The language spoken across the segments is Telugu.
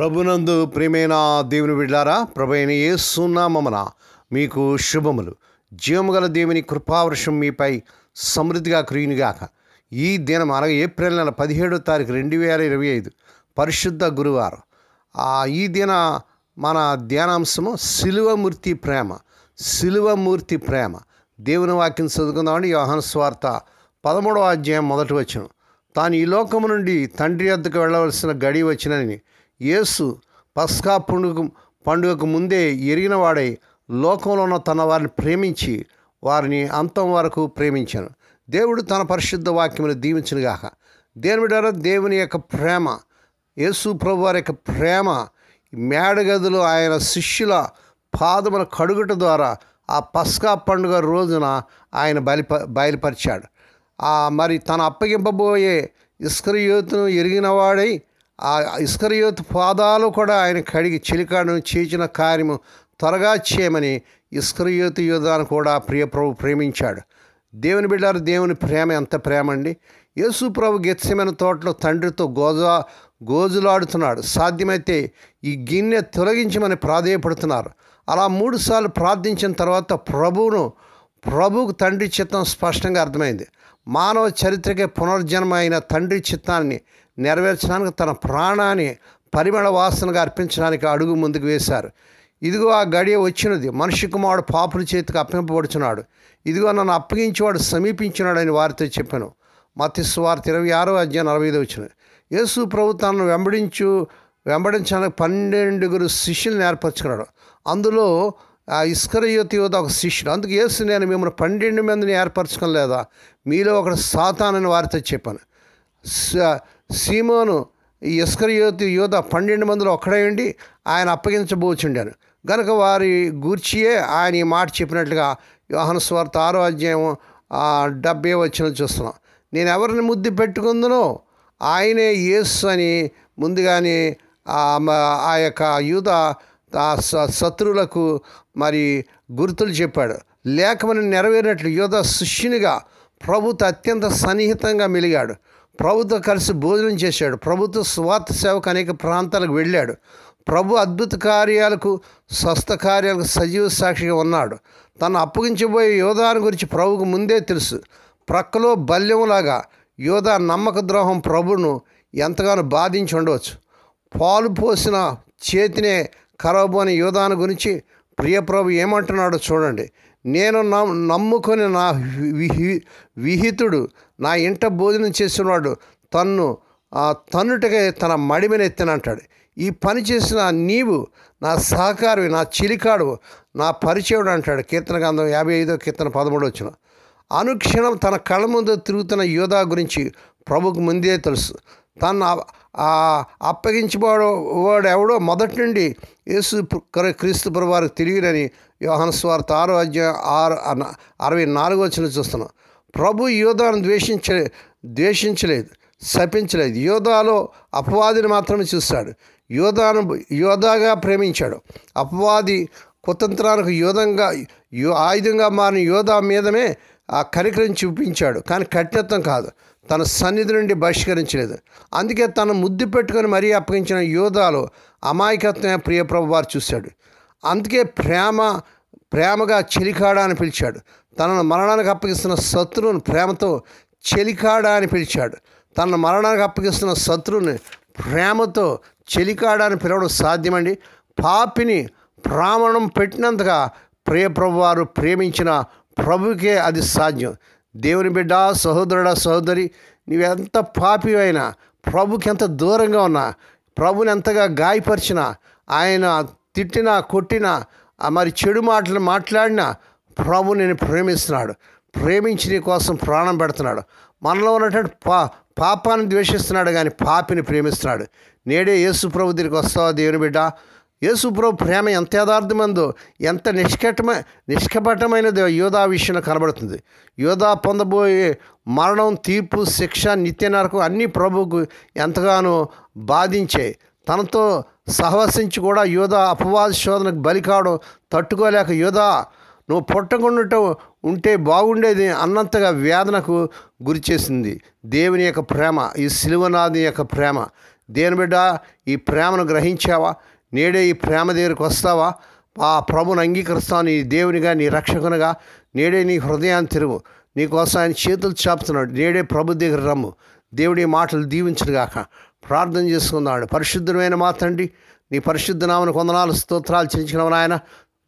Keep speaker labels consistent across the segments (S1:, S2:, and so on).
S1: ప్రభునందు ప్రియమైన దేవుని బిడ్డారా, ప్రభు అయిన యేసు నామమున మీకు శుభములు. జీవముగల దేవుని కృపావర్షం మీపై సమృద్ధిగా కురియునుగాక. ఈ దినం అనగా ఏప్రిల్ నెల 17వ తారీఖు 2025 పరిశుద్ధ గురువారం. ఈ దిన మన ధ్యానాంశము శిలువమూర్తి ప్రేమ. శిలువమూర్తి ప్రేమ. దేవుని వాక్యం చదువుకుందామండి. యోహాను సువార్త 13వ అధ్యాయం 1వ వచనం. తాను ఈ లోకము నుండి తండ్రి వద్దకు వెళ్ళవలసిన గడి వచ్చినని యేసు పస్కా పండుగకు ముందే ఎరిగినవాడై లోకంలో ఉన్న తన వారిని ప్రేమించి వారిని అంతం వరకు ప్రేమించాను. దేవుడు తన పరిశుద్ధ వాక్యమును దీవించునుగాక. దేవుని యొక్క ప్రేమ, యేసు ప్రభు వారి యొక్క ప్రేమ మేడగదిలో ఆయన శిష్యుల పాదముల కడుగుట ద్వారా ఆ పస్కా పండుగ రోజున ఆయన బయలుపరిచాడు. మరి తన అప్పగింపబోయే ఇస్కరియోతును ఎరిగినవాడై ఆ ఇస్కరియోతు పాదాలు కూడా ఆయన కడిగి చిలికాడును చేసిన కార్యము త్వరగా చేయమని ఇస్కరియోతు యోధాను కూడా ప్రియప్రభు ప్రేమించాడు. దేవుని బిడ్డారు, దేవుని ప్రేమ ఎంత ప్రేమ అండి. యేసు ప్రభు గెత్సెమనే తోటలో తండ్రితో గోజులాడుతున్నాడు. సాధ్యమైతే ఈ గిన్నె తొలగించమని ప్రాధేయపడుతున్నారు. అలా 3 సార్లు ప్రార్థించిన తర్వాత ప్రభువుకు తండ్రి చిత్తం స్పష్టంగా అర్థమైంది. మానవ చరిత్రకే పునర్జన్మ అయిన తండ్రి చిత్తాన్ని నెరవేర్చడానికి తన ప్రాణాన్ని పరిమళ వాసనగా అర్పించడానికి అడుగు ముందుకు వేశారు. ఇదిగో ఆ గడియ వచ్చినది, మనిషి కుమారుడు పాపుల చేతికి అప్పగింపబడుచున్నాడు. ఇదిగో నన్ను అప్పగించేవాడు సమీపించినాడని వారితో చెప్పాను. మత్తయి సువార్త 26వ అధ్యాయం 45వ వచనం. యేసు ప్రభు తనను వెంబడించడానికి 12 శిష్యులను ఏర్పరచుకున్నాడు. అందులో ఆ ఇస్కరియోతు యోధ ఒక శిష్యుడు. అందుకు యేసు, నేను మిమ్మల్ని 12 మందిని ఏర్పరచుకోలేదా? మీలో ఒకడు సాతానని వారితో చెప్పాను. సీమోను ఈ ఇస్కరియోతు యోధ 12 మందిలో ఒక్కడేయండి ఆయన అప్పగించబోచుండాను గనుక వారి గూర్చియే ఆయన ఈ మాట చెప్పినట్లుగా యోహాను సువార్త 6వ అధ్యాయం 70వ వచనం చూస్తున్నాం. నేను ఎవరిని ముద్దు పెట్టుకుందునో ఆయనే యేసు అని ముందుగానే ఆ యొక్క యూద శత్రువులకు మరి గుర్తులు చెప్పాడు. లేఖమని నెరవేరినట్లు యోధ శిష్యునిగా ప్రభుతో అత్యంత సన్నిహితంగా మెలిగాడు. ప్రభుతో కలిసి భోజనం చేశాడు. ప్రభుతో స్వార్థ సేవకు అనేక ప్రాంతాలకు వెళ్ళాడు. ప్రభు అద్భుత కార్యాలకు, స్వస్థ కార్యాలకు సజీవ సాక్షిగా ఉన్నాడు. తను అప్పగించబోయే యోధాను గురించి ప్రభువుకు ముందే తెలుసు. ప్రక్కలో బల్యంలాగా యోధా నమ్మక ద్రోహం ప్రభువును ఎంతగానో బాధించి ఉండవచ్చు. పాలు పోసిన చేతినే కరవబోని యోధాను గురించి ప్రియప్రభు ఏమంటున్నాడో చూడండి. నేను నమ్ముకొని నా విహితుడు నా ఇంట భోజనం చేసినవాడు తన్నుటకే తన మడిమెనెత్తినంటాడు. ఈ పని చేసిన నీవు నా సహకారి, నా చిలికాడు, నా పరిచయుడు అంటాడు. కీర్తన గ్రంథం 55వ కీర్తన 13వ వచనం. అనుక్షణం తన కళ్ళ ముందు తిరుగుతున్న యోధా గురించి ప్రభుకు ముందే తెలుసు. తను అప్పగించబోవాడు ఎవడో మొదటి నుండి యేసు క్రీస్తు ప్రభు వారికి తిరిగిరని యోహాను సువార్త 6వ అధ్యాయం 64వ వచనం చూస్తున్నాం. ప్రభు యోధాను ద్వేషించలేదు, శపించలేదు. యోధాలో అపవాదిని మాత్రమే చూస్తాడు. యోధాగా ప్రేమించాడు. అపవాది కుతంత్రానికి ఆయుధంగా మారిన యోధా మీదనే ఆ కనికరం చూపించాడు, కానీ కఠినత్వం కాదు. తన సన్నిధి నుండి బహిష్కరించలేదు. అందుకే తను ముద్దు పెట్టుకొని మరీ అప్పగించిన యోధాలో అమాయకత్వమే ప్రియప్రభు వారు చూశాడు. అందుకే ప్రేమగా చెలికాడా అని పిలిచాడు. తనను మరణానికి అప్పగిస్తున్న శత్రువుని ప్రేమతో చెలికాడా అని పిలిచాడు. తనను మరణానికి అప్పగిస్తున్న శత్రువుని ప్రేమతో చెలికాడా అని పిలవడం సాధ్యమండి? పాపిని ప్రాణం పెట్టినంతగా ప్రియప్రభు వారు ప్రేమించిన ప్రభుకే అది సాధ్యం. దేవుని బిడ్డ, సహోదరుడా, సహోదరి, నీవెంత పాపి అయినా, ప్రభుకి ఎంత దూరంగా ఉన్నా, ప్రభుని ఎంతగా గాయపరిచినా, ఆయన తిట్టినా కొట్టినా మరి చెడు మాటలు మాట్లాడినా ప్రభు నేను ప్రేమిస్తున్నాడు. ప్రేమించి నీ కోసం ప్రాణం పెడుతున్నాడు. మనలో ఉన్నటువంటి పాపాన్ని ద్వేషిస్తున్నాడు, కానీ పాపిని ప్రేమిస్తున్నాడు. నేడే యేసు ప్రభు దగ్గరికి వస్తావా దేవుని బిడ్డ? యేసు ప్రభు ప్రేమ ఎంత యథార్థమైందో, ఎంత నిష్కపటమైనదో యోధా విషయంలో కనబడుతుంది. యోధా పొందబోయే మరణం, తీర్పు, శిక్ష, నిత్య నరకం అన్నీ ప్రభువుకు ఎంతగానో బాధించాయి. తనతో సహవసించి కూడా యోధా అపవాద శోధనకు బలి కావడం తట్టుకోలేక, యోధా నువ్వు పుట్టకుండా ఉంటే బాగుండేది అన్నంతగా వేదనకు గురి చేసింది. దేవుని యొక్క ప్రేమ, ఈ శిలువనాథుని యొక్క ప్రేమ దేని బిడ్డ ఈ ప్రేమను గ్రహించావా? నేడే ఈ ప్రేమ దగ్గరికి వస్తావా? ఆ ప్రభుని అంగీకరిస్తావు నీ దేవునిగా, నీ రక్షకునిగా. నేడే నీ హృదయాన్ని తిరుగు. నీకోసం ఆయన చేతులు చాపుతున్నాడు. నేడే ప్రభు దగ్గర రమ్ము. దేవుడి మాటలు దీవించుగాక. ప్రార్థన చేసుకున్నాడు. పరిశుద్ధమైన మా తండ్రి, నీ పరిశుద్ధ నామమునకు వందనాలు స్తోత్రాలు చెల్లించిన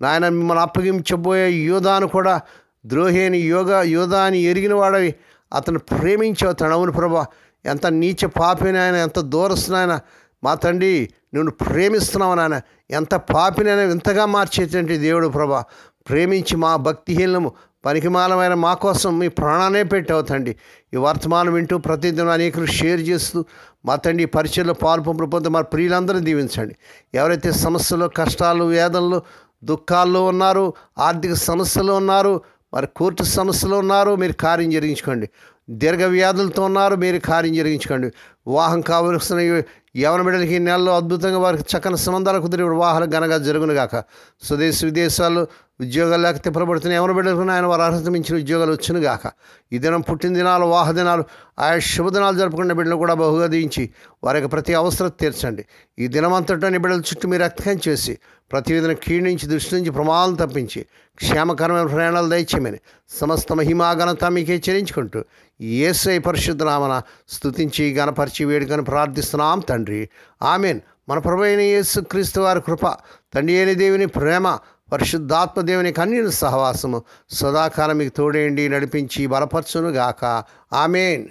S1: నాయన మిమ్మల్ని అప్పగించబోయే యోధాను కూడా ద్రోహి అని యోధాని ఎరిగిన వాడవి అతను ప్రేమించావు తండ్రి. అవును ప్రభా, ఎంత నీచ పాపినైనా, ఎంత దూరస్తునైనా మా తండ్రి నువ్వు ప్రేమిస్తున్నావు నాయన. ఎంత పాపినైనా ఇంతగా మార్చేటువంటి దేవుడు ప్రభా, ప్రేమించి మా భక్తిహీనము పనికిమాలమైన మా కోసం మీ ప్రాణానే పెట్టావు తండ్రి. ఈ వర్తమానం వింటూ ప్రతిదినం అనేకులు షేర్ చేస్తూ మా తండ్రి పరిచయలో పాల్పంపులు పొంది మా ప్రియులందరూ దీవించండి. ఎవరైతే సమస్యలు, కష్టాలు, వేదనలు, దుఃఖాల్లో ఉన్నారు, ఆర్థిక సమస్యలు ఉన్నారు, మరి కోర్టు సమస్యలు ఉన్నారు, మీరు కార్యం జరిగించుకోండి. దీర్ఘ వ్యాధులతో ఉన్నారు, మీరు కార్యం జరిగించుకోండి. వివాహం కావలసిన యవన బిడ్డలకి ఈ నెలలో అద్భుతంగా వారికి చక్కని సంబంధాలు కుదిరి వివాహాలు ఘనంగా జరుగునుగాక. స్వదేశ విదేశాల్లో ఉద్యోగాలు లేక తిప్పబడుతున్న యవన బిడ్డలకు ఆయన వారు అర్హత మించిన ఉద్యోగాలు వచ్చునుగాక. ఈ దినం పుట్టిన దినాలు, వాహ దినాలు, ఆయా శుభదినాలు జరుపుకునే బిడ్డలు కూడా బహుగా దీవించి వారికి ప్రతి అవసరం తీర్చండి. ఈ దినమంతటా నీ బిడ్డల చుట్టూ మీరు రక్తం చేసి ప్రతి విధంగా కీడు నుంచి, దృష్టి నుంచి, ప్రమాదాలు తప్పించి క్షేమకరమైన ప్రయాణాలు దయచేయమని సమస్త మహిమా ఘనత మీకే చెల్లించుకుంటూ యేసయ్య పరిశుద్ధ నామమున స్తుతించి గణపరిచి వేడుకని ప్రార్థిస్తున్నాం తండ్రి. ఆమెన్. మన ప్రభువైన అయిన యేసు క్రీస్తు వారి కృప, తండ్రి అయిన దేవుని ప్రేమ, పరిశుద్ధాత్మ దేవుని కన్యల సహవాసము సదాకాలం మీకు తోడేయండి, నడిపించి బలపరచునుగాక. ఆమెన్.